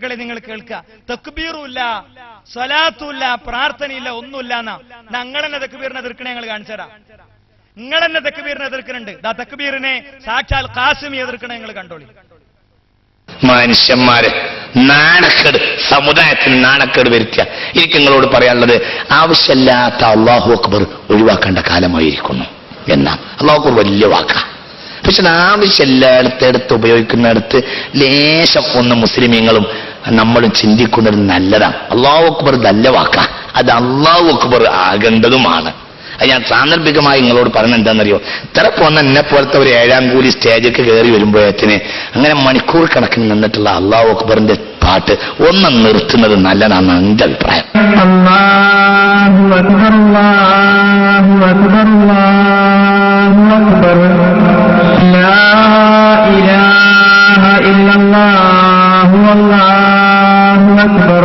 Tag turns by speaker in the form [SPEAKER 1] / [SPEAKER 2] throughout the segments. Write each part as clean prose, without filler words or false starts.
[SPEAKER 1] സുഹൃത്തുക്കളെ നിങ്ങൾ കേൾക്കുക. തക്ബീറുമില്ല, സ്വലാത്തുമില്ല, പ്രാർത്ഥനയില്ല, ഒന്നുമില്ല എന്നാ. ഞങ്ങളെന്നെ തക്ബീറിനെ എതിർക്കണേ ഞങ്ങൾ കാണിച്ചു തരാം. നിങ്ങളെന്നെ തക്ബീറിനെ എതിർക്കുന്നുണ്ട്. ദാ തക്ബീറിനെ സാക്ഷാൽ ഖാസിമി എതിർക്കണേ നിങ്ങൾ കണ്ടോളി.
[SPEAKER 2] മനുഷ്യന്മാര് നാണക്കേട്, സമുദായത്തിന് നാണക്കേട് വരുത്തിയ എനിക്ക് നിങ്ങളോട് പറയാനുള്ളത്, ആവശ്യമില്ലാത്ത അല്ലാഹു അക്ബർ ഒഴിവാക്കേണ്ട കാലമായിരിക്കുന്നു എന്നാ. അല്ലാഹു അക്ബർ വലിയ വാക്കാ, പക്ഷെ ആവശ്യമില്ലാത്തടുത്ത് ഉപയോഗിക്കുന്നിടത്ത് ലേശം ഒന്ന് മുസ്ലിമീങ്ങളും നമ്മളും ചിന്തിക്കുന്നത് നല്ലതാണ്. അല്ലാഹു അക്ബർ നല്ല വാക്കാ, അത് അല്ലാഹു അക്ബർ ആകേണ്ടതുമാണ്. അത് ഞാൻ സാന്ദർഭികമായി നിങ്ങളോട് പറഞ്ഞ എന്താണെന്നറിയോ, ഇത്ര പോന്ന എന്നെ പോലത്തെ ഒരു 7ാം കൂലി സ്റ്റേജൊക്കെ കയറി വരുമ്പോഴത്തിന് അങ്ങനെ മണിക്കൂർ കണക്കിന് നിന്നിട്ടുള്ള അല്ലാഹു അക്ബറിന്റെ പാട്ട് ഒന്ന് നിർത്തുന്നത് നല്ലതാണെന്ന് എന്റെ അഭിപ്രായം.
[SPEAKER 3] അല്ലാഹു അക്ബർ, അല്ലാഹു അക്ബർ, അല്ലാഹു അക്ബർ, ലാ ഇലാഹ ഇല്ലല്ലാഹു, അല്ലാഹു അക്ബർ,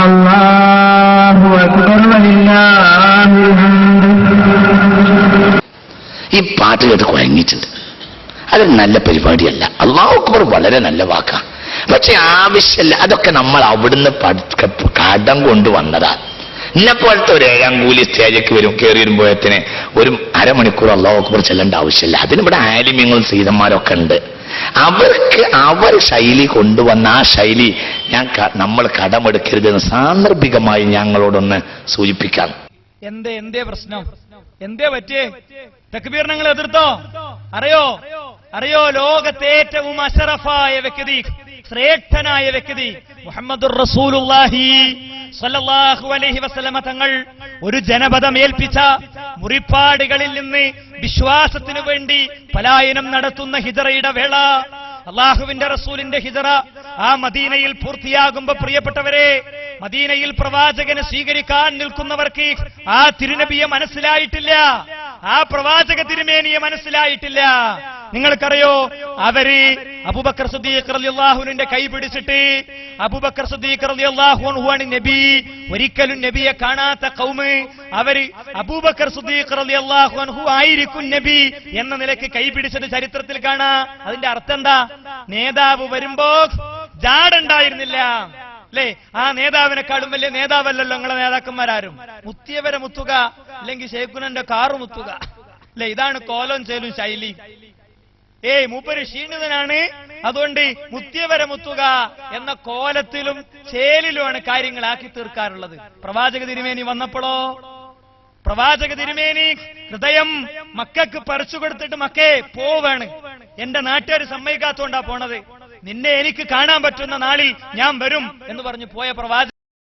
[SPEAKER 3] അല്ലാഹു അക്ബർ, വലില്ലാഹിൽ ഹംദ്.
[SPEAKER 2] ഈ പാട്ട് കേട്ട് കുഴങ്ങിയിട്ടുണ്ട്. അതൊരു നല്ല പരിപാടിയല്ല. അല്ലാഹു അക്ബർ വളരെ നല്ല വാക്കാ, പക്ഷെ ആവശ്യമില്ല. അതൊക്കെ നമ്മൾ അവിടുന്ന് കടം കൊണ്ടുവന്നതാ. എന്നെ പോലത്തെ ഒരു 7ാം കൂലി സ്റ്റേജൊക്കെ കയറി വരുമ്പോഴത്തിന് ഒരു അരമണിക്കൂർ അല്ലാഹു അക്ബർ ചെല്ലേണ്ട ആവശ്യമില്ല. അതിനിവിടെ ആലിമ്യങ്ങളും സീതന്മാരൊക്കെ ഉണ്ട്. അവർക്ക് അവർ ശൈലി കൊണ്ടുവന്ന ആ ശൈലി നമ്മൾ കടമെടുക്കരുതെന്ന് സാന്ദർഭികമായി ഞങ്ങളോടൊന്ന് സൂചിപ്പിക്കാം.
[SPEAKER 1] എന്തേ പ്രശ്നം? എന്തേ പറ്റിയേ? തക്ബീർ നിങ്ങൾ എതിർത്തോ? അറിയോ ലോകത്തെ ഏറ്റവും അശറഫായ വ്യക്തി, ശ്രേഷ്ഠനായ വ്യക്തി മുഹമ്മദുർ റസൂലുള്ളാഹി സ്വല്ലല്ലാഹു അലൈഹി വസല്ലമ തങ്ങൾ ഒരു ജനപദം ഏൽപ്പിച്ച മുറിപ്പാടുകളിൽ നിന്ന് വിശ്വാസത്തിനു വേണ്ടി പലായനം നടത്തുന്ന ഹിജറയുടെ വേള, അള്ളാഹുവിന്റെ റസൂലിന്റെ ഹിജറ ആ മദീനയിൽ പൂർത്തിയാകുമ്പോ, പ്രിയപ്പെട്ടവരെ, മദീനയിൽ പ്രവാചകനെ സ്വീകരിക്കാൻ നിൽക്കുന്നവർക്ക് ആ തിരുനബിയെ മനസ്സിലായിട്ടില്ല, ആ പ്രവാചക തിരുമേനിയെ മനസ്സിലായിട്ടില്ല. നിങ്ങൾക്കറിയോ, അവര് അബൂബക്കർ സിദ്ദീഖ് റളിയല്ലാഹു അൻഹുവിന്റെ കൈ പിടിച്ചിട്ട്, അബൂബക്കർ സിദ്ദീഖ് റളിയല്ലാഹു അൻഹു ആണ് നബി, ഒരിക്കലും നബിയെ കാണാത്ത ഖൗമ്, അവര് അബൂബക്കർ സിദ്ദീഖ് റളിയല്ലാഹു അൻഹു ആയിരിക്കും നബി എന്ന നിലയ്ക്ക് കൈ പിടിച്ചത് ചരിത്രത്തിൽ കാണാം. അതിന്റെ അർത്ഥം എന്താ? നേതാവ് വരുമ്പോ ജാടുണ്ടായിരുന്നില്ല, അല്ലേ? ആ നേതാവിനെക്കാളും വലിയ നേതാവല്ലല്ലോ നിങ്ങളെ നേതാക്കന്മാരും. മുത്തിയവരെ മുത്തുക, അല്ലെങ്കിൽ ശേഖുനന്റെ കാറ് മുത്തുക, അല്ലെ? ഇതാണ് കോലം ചേലും ശൈലി. മൂപ്പര് ക്ഷീണിതനാണ്, അതുകൊണ്ട് മുത്തിയവരെ മുത്തുക എന്ന കോലത്തിലും ചേലിലുമാണ് കാര്യങ്ങളാക്കി തീർക്കാറുള്ളത്. പ്രവാചക തിരുമേനി വന്നപ്പോഴോ, പ്രവാചക തിരുമേനി ഹൃദയം മക്കൾക്ക് പറിച്ചു കൊടുത്തിട്ട്, മക്കേ പോവാണ്, എന്റെ നാട്ടുകാർ സമ്മതിക്കാത്തോണ്ടാ പോണത്, നിന്നെ എനിക്ക് കാണാൻ പറ്റുന്ന നാളിൽ ഞാൻ വരും എന്ന് പറഞ്ഞു പോയ പ്രവാചക